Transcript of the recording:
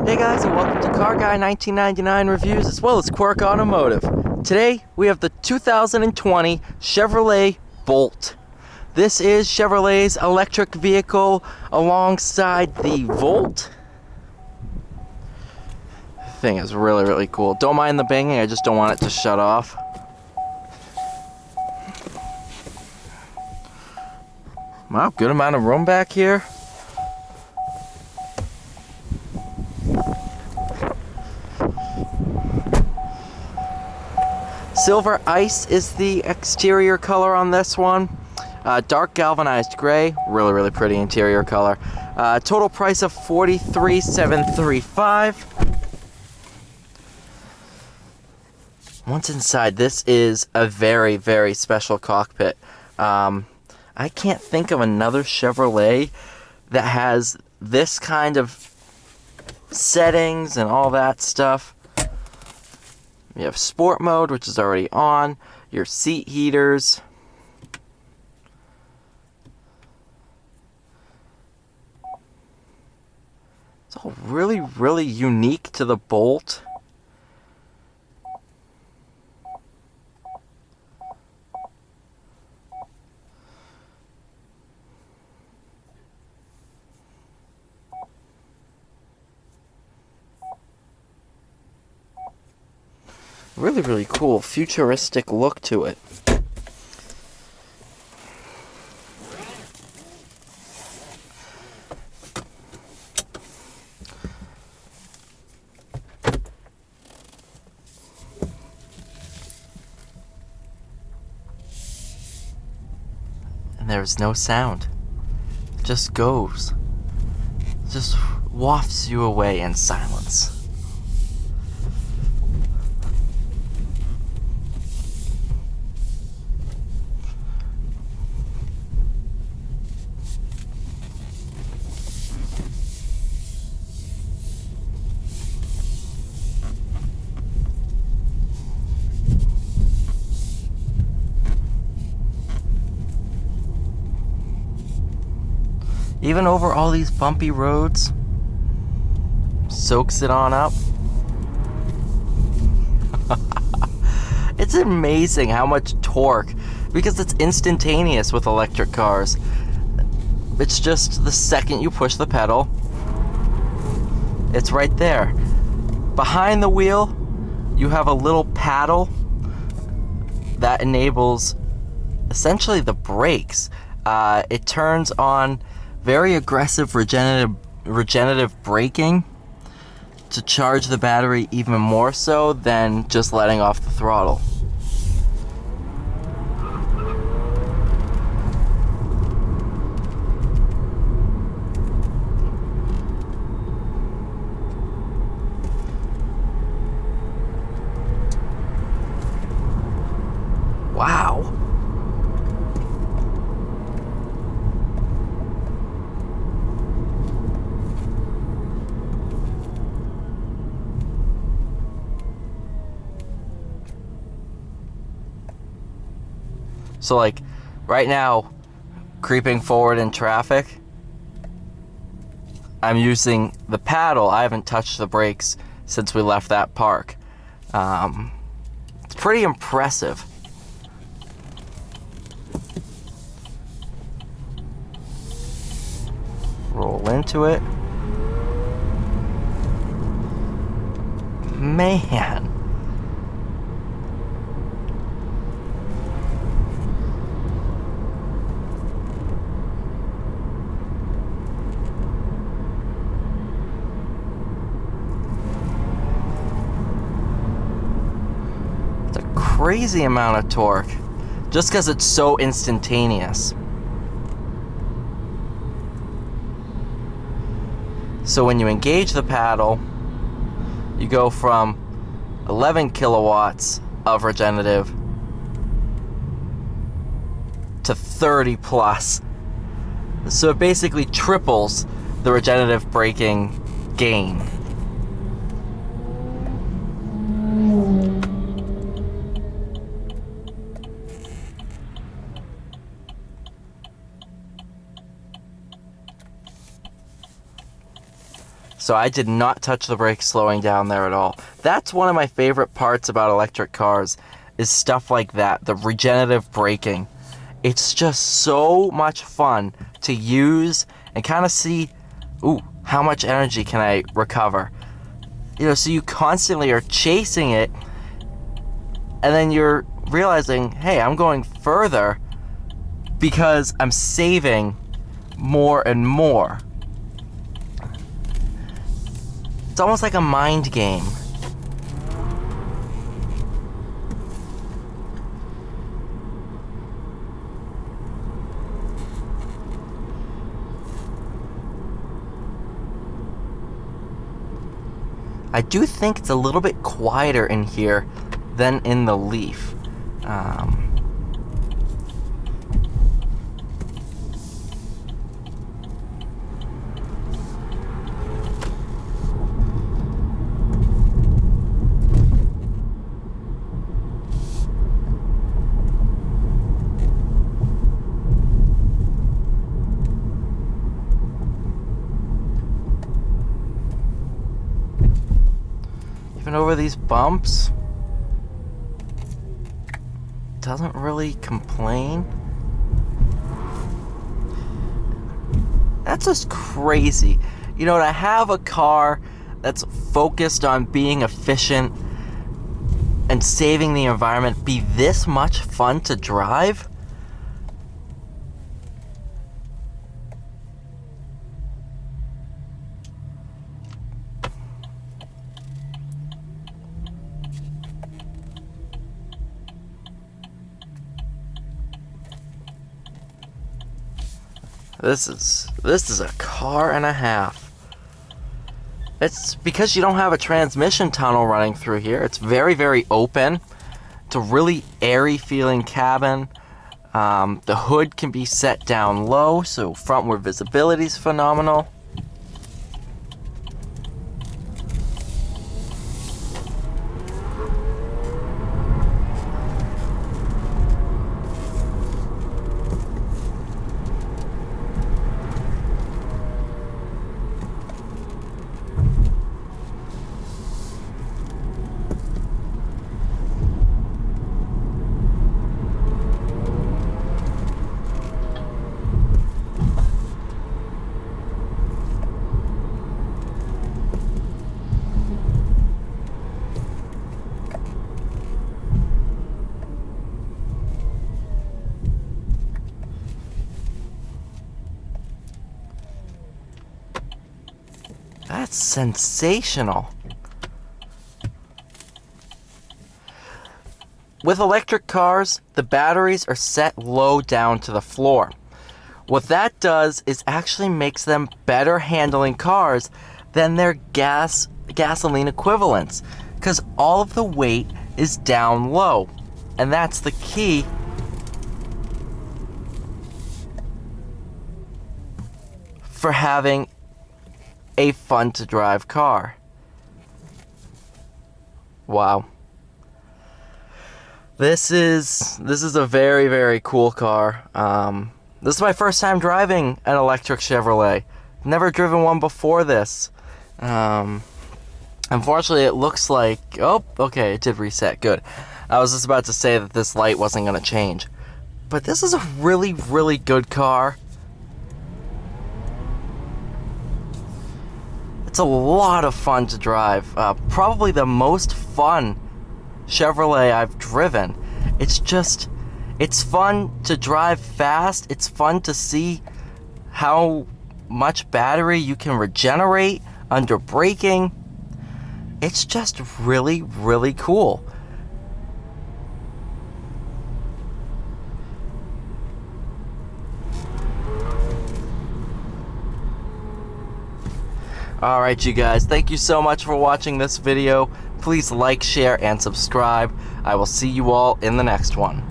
Hey guys, and welcome to Car Guy 1999 Reviews as well as Quirk Automotive. Today we have the 2020 Chevrolet Bolt. This is Chevrolet's electric vehicle alongside the Volt. The thing is really cool. Don't mind the banging, I just don't want it to shut off. Wow, good amount of room back here. Silver Ice is the exterior color on this one. Dark galvanized gray, really pretty interior color. Total price of $43,735. Once inside, this is a very special cockpit. I can't think of another Chevrolet that has this kind of settings and all that stuff. You have sport mode, which is already on, your seat heaters. It's all really unique to the Bolt. Really cool, futuristic look to it. And there's no sound. It just goes. It just wafts you away in silence. Even over all these bumpy roads, soaks it on up. It's amazing how much torque, because it's instantaneous with electric cars. It's just the second you push the pedal, it's right there. Behind the wheel, you have a little paddle that enables essentially the brakes. It turns on very aggressive regenerative braking to charge the battery even more so than just letting off the throttle. Wow. So like, right now, creeping forward in traffic, I'm using the paddle. I haven't touched the brakes since we left that park. It's pretty impressive. Roll into it. Man. Crazy amount of torque just because it's so instantaneous. So when you engage the paddle, you go from 11 kilowatts of regenerative to 30 plus. So it basically triples the regenerative braking gain. So I did not touch the brakes slowing down there at all. That's one of my favorite parts about electric cars, is stuff like that, the regenerative braking. It's just so much fun to use and kind of see, ooh, how much energy can I recover? You know, so you constantly are chasing it, and then you're realizing, hey, I'm going further because I'm saving more and more. It's almost like a mind game. I do think it's a little bit quieter in here than in the Leaf. Even over these bumps, doesn't really complain. That's just crazy. You know, to have a car that's focused on being efficient and saving the environment be this much fun to drive? This is a car and a half. It's because you don't have a transmission tunnel running through here. It's very, very open. It's a really airy feeling cabin. The hood can be set down low, so frontward visibility is phenomenal. That's sensational. With electric cars, the batteries are set low down to the floor. What that does is actually makes them better handling cars than their gasoline equivalents, because all of the weight is down low. And that's the key for having a fun to drive car. Wow. This is a very, very cool car. This is my first time driving an electric Chevrolet. Never driven one before this. Unfortunately, it looks like, oh, okay, it did reset, good. I was just about to say that this light wasn't going to change. But this is a really, really good car. It's a lot of fun to drive. Probably the most fun Chevrolet I've driven. It's fun to drive fast. It's fun to see how much battery you can regenerate under braking. It's just really, really cool. Alright, you guys, thank you so much for watching this video. Please like, share, and subscribe. I will see you all in the next one.